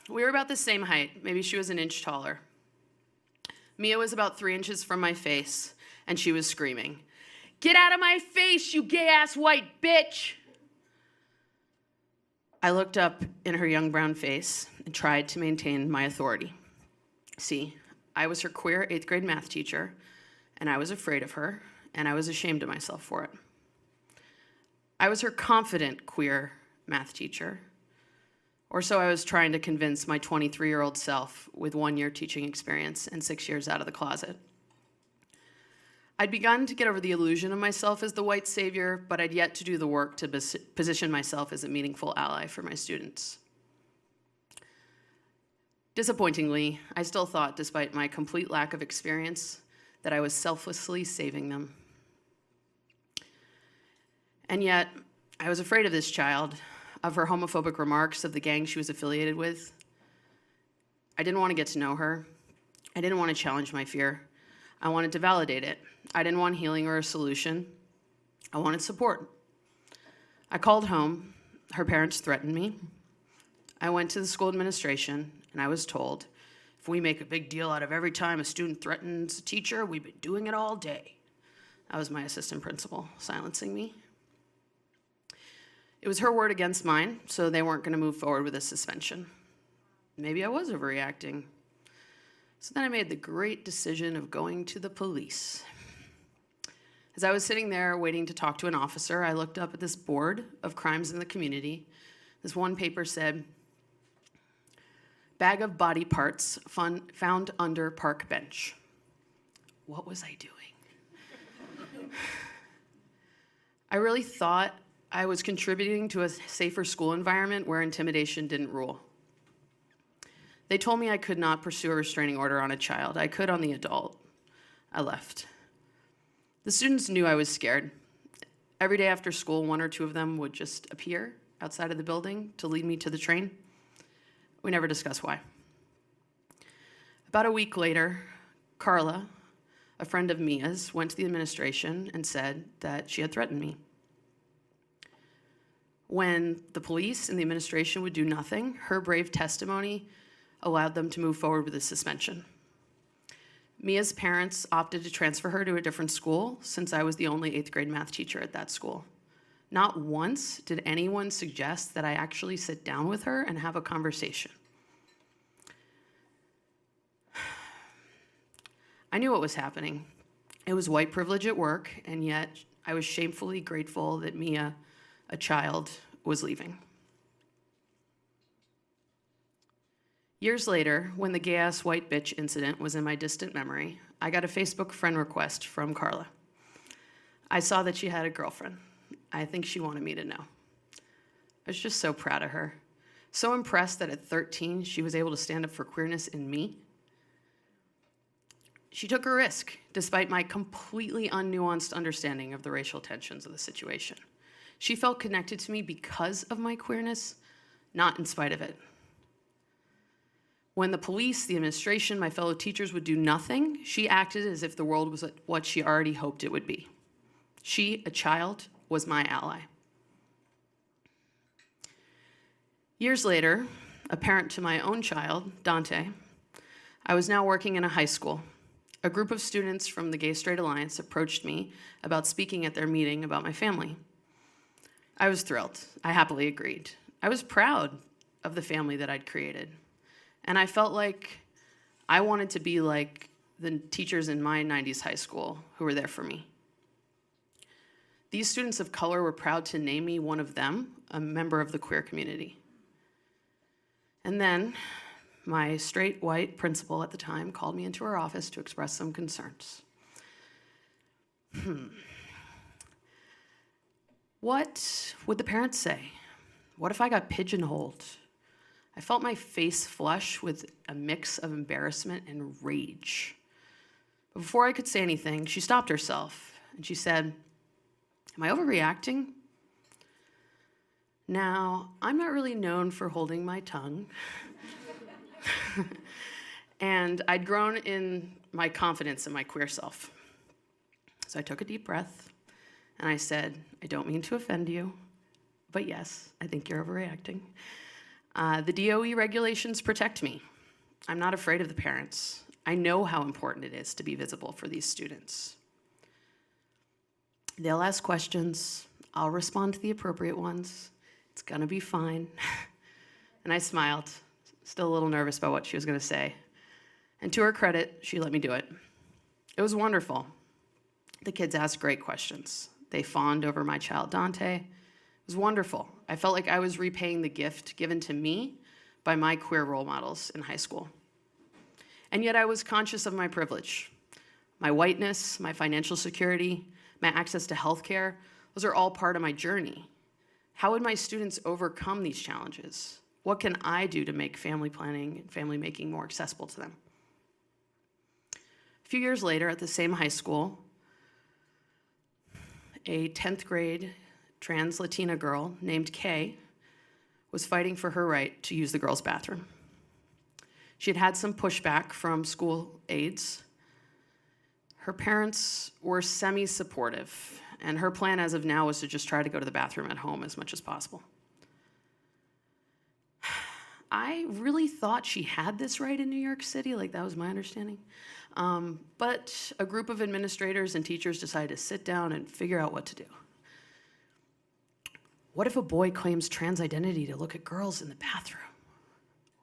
We were about the same height. Maybe she was an inch taller. Mia was about 3 inches from my face, and she was screaming, "Get out of my face, you gay-ass white bitch!" I looked up in her young brown face and tried to maintain my authority. See, I was her queer 8th grade math teacher, and I was afraid of her, and I was ashamed of myself for it. I was her confident queer math teacher, or so I was trying to convince my 23-year-old self with 1 year teaching experience and 6 years out of the closet. I'd begun to get over the illusion of myself as the white savior, but I'd yet to do the work to position myself as a meaningful ally for my students. Disappointingly, I still thought, despite my complete lack of experience, that I was selflessly saving them. And yet, I was afraid of this child, of her homophobic remarks, of the gang she was affiliated with. I didn't want to get to know her. I didn't want to challenge my fear. I wanted to validate it. I didn't want healing or a solution. I wanted support. I called home. Her parents threatened me. I went to the school administration, and I was told, if we make a big deal out of every time a student threatens a teacher, we've been doing it all day. That was my assistant principal silencing me. It was her word against mine, so they weren't going to move forward with a suspension. Maybe I was overreacting. So then I made the great decision of going to the police. As I was sitting there waiting to talk to an officer, I looked up at this board of crimes in the community. This one paper said, "Bag of body parts found under park bench." What was I doing? I really thought I was contributing to a safer school environment where intimidation didn't rule. They told me I could not pursue a restraining order on a child. I could on the adult. I left. The students knew I was scared. Every day after school, 1 or 2 of them would just appear outside of the building to lead me to the train. We never discussed why. About a week later, Carla, a friend of Mia's, went to the administration and said that she had threatened me. When the police and the administration would do nothing, her brave testimony allowed them to move forward with a suspension. Mia's parents opted to transfer her to a different school since I was the only 8th grade math teacher at that school. Not once did anyone suggest that I actually sit down with her and have a conversation. I knew what was happening. It was white privilege at work, and yet I was shamefully grateful that Mia, a child, was leaving. Years later, when the gay-ass white bitch incident was in my distant memory, I got a Facebook friend request from Carla. I saw that she had a girlfriend. I think she wanted me to know. I was just so proud of her. So impressed that at 13, she was able to stand up for queerness in me. She took a risk, despite my completely unnuanced understanding of the racial tensions of the situation. She felt connected to me because of my queerness, not in spite of it. When the police, the administration, my fellow teachers would do nothing, she acted as if the world was what she already hoped it would be. She, a child, was my ally. Years later, a parent to my own child, Dante, I was now working in a high school. A group of students from the Gay Straight Alliance approached me about speaking at their meeting about my family. I was thrilled. I happily agreed. I was proud of the family that I'd created. And I felt like I wanted to be like the teachers in my 90s high school who were there for me. These students of color were proud to name me one of them, a member of the queer community. And then my straight white principal at the time called me into her office to express some concerns. What would the parents say? What if I got pigeonholed? I felt my face flush with a mix of embarrassment and rage. But before I could say anything, she stopped herself and she said, "Am I overreacting?" Now, I'm not really known for holding my tongue. And I'd grown in my confidence in my queer self. So I took a deep breath and I said, "I don't mean to offend you, but yes, I think you're overreacting. The DOE regulations protect me. I'm not afraid of the parents. I know how important it is to be visible for these students. They'll ask questions. I'll respond to the appropriate ones. It's gonna be fine. And I smiled, still a little nervous about what she was gonna say. And to her credit, she let me do it. It was wonderful. The kids asked great questions. They fawned over my child, Dante. It was wonderful. I felt like I was repaying the gift given to me by my queer role models in high school. And yet I was conscious of my privilege. My whiteness, my financial security, my access to healthcare, those are all part of my journey. How would my students overcome these challenges? What can I do to make family planning and family making more accessible to them? A few years later, at the same high school, a 10th grade trans Latina girl named Kay was fighting for her right to use the girls' bathroom. She had had some pushback from school aides. Her parents were semi-supportive, and her plan as of now was to just try to go to the bathroom at home as much as possible. I really thought she had this right in New York City, like that was my understanding. But a group of administrators and teachers decided to sit down and figure out what to do. What if a boy claims trans identity to look at girls in the bathroom?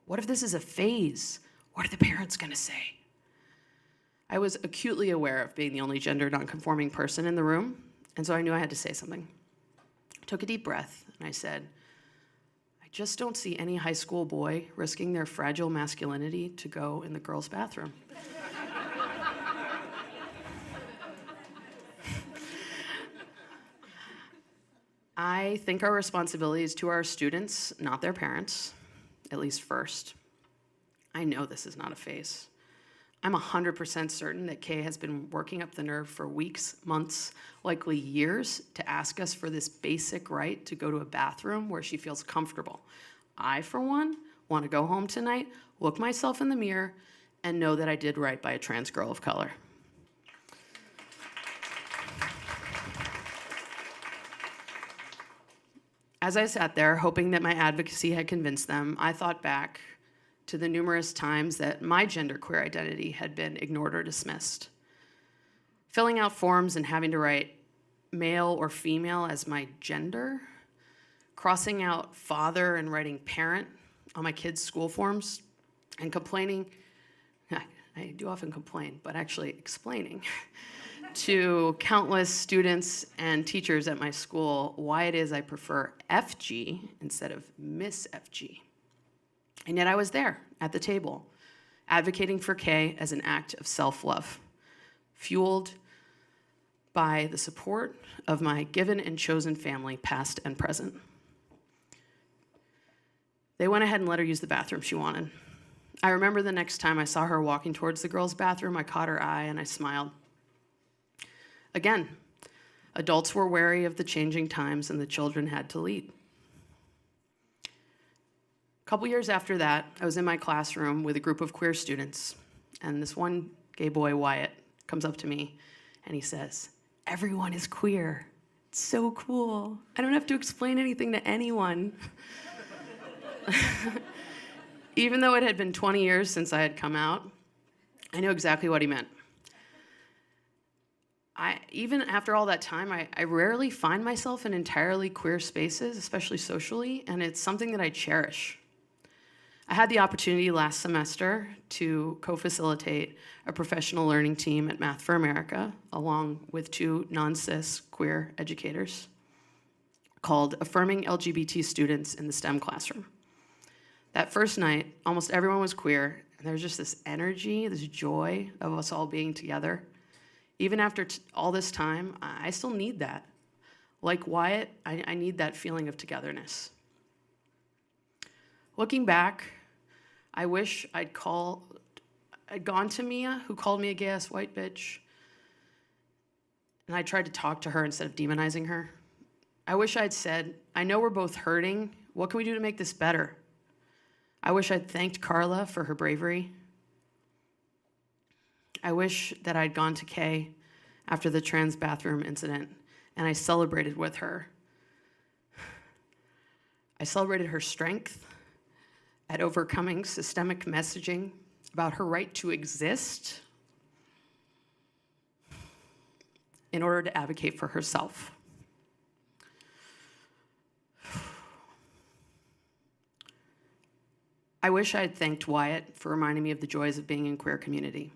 What if this is a phase? What are the parents gonna say? I was acutely aware of being the only gender nonconforming person in the room, and so I knew I had to say something. I took a deep breath, and I said, I just don't see any high school boy risking their fragile masculinity to go in the girls' bathroom. I think our responsibility is to our students, not their parents, at least first. I know this is not a phase. I'm 100% certain that Kay has been working up the nerve for weeks, months, likely years, to ask us for this basic right to go to a bathroom where she feels comfortable. I, for one, want to go home tonight, look myself in the mirror, and know that I did right by a trans girl of color. As I sat there, hoping that my advocacy had convinced them, I thought back to the numerous times that my genderqueer identity had been ignored or dismissed. Filling out forms and having to write male or female as my gender, crossing out father and writing parent on my kids' school forms, and complaining, I do often complain, but actually explaining to countless students and teachers at my school why it is I prefer FG instead of Miss FG. And yet I was there at the table, advocating for Kay as an act of self-love, fueled by the support of my given and chosen family, past and present. They went ahead and let her use the bathroom she wanted. I remember the next time I saw her walking towards the girls' bathroom, I caught her eye and I smiled. Again, adults were wary of the changing times and the children had to lead. A couple years after that, I was in my classroom with a group of queer students, and this one gay boy, Wyatt, comes up to me and he says, "Everyone is queer. It's so cool. I don't have to explain anything to anyone." Even though it had been 20 years since I had come out, I knew exactly what he meant. Even after all that time, I rarely find myself in entirely queer spaces, especially socially, and it's something that I cherish. I had the opportunity last semester to co-facilitate a professional learning team at Math for America, along with two non-cis queer educators, called Affirming LGBT Students in the STEM Classroom. That first night, almost everyone was queer, and there was just this energy, this joy of us all being together. Even after all this time, I still need that. Like Wyatt, I need that feeling of togetherness. Looking back, I wish I'd gone to Mia, who called me a gay-ass white bitch, and I tried to talk to her instead of demonizing her. I wish I'd said, I know we're both hurting. What can we do to make this better? I wish I'd thanked Carla for her bravery. I wish that I'd gone to Kay after the trans bathroom incident and I celebrated with her. I celebrated her strength, at overcoming systemic messaging about her right to exist in order to advocate for herself. I wish I had thanked Wyatt for reminding me of the joys of being in queer community.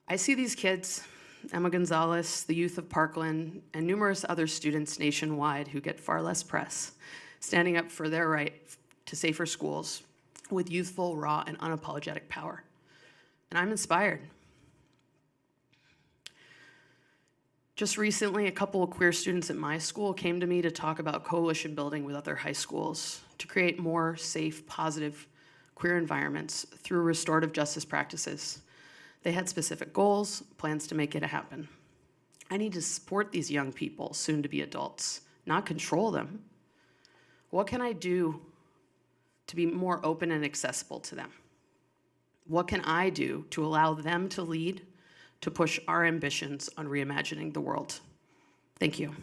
I see these kids, Emma Gonzalez, the youth of Parkland, and numerous other students nationwide who get far less press, standing up for their right to safer schools with youthful, raw, and unapologetic power. And I'm inspired. Just recently, a couple of queer students at my school came to me to talk about coalition building with other high schools to create more safe, positive queer environments through restorative justice practices. They had specific goals, plans to make it happen. I need to support these young people, soon to be adults, not control them. What can I do to be more open and accessible to them? What can I do to allow them to lead, to push our ambitions on reimagining the world? Thank you.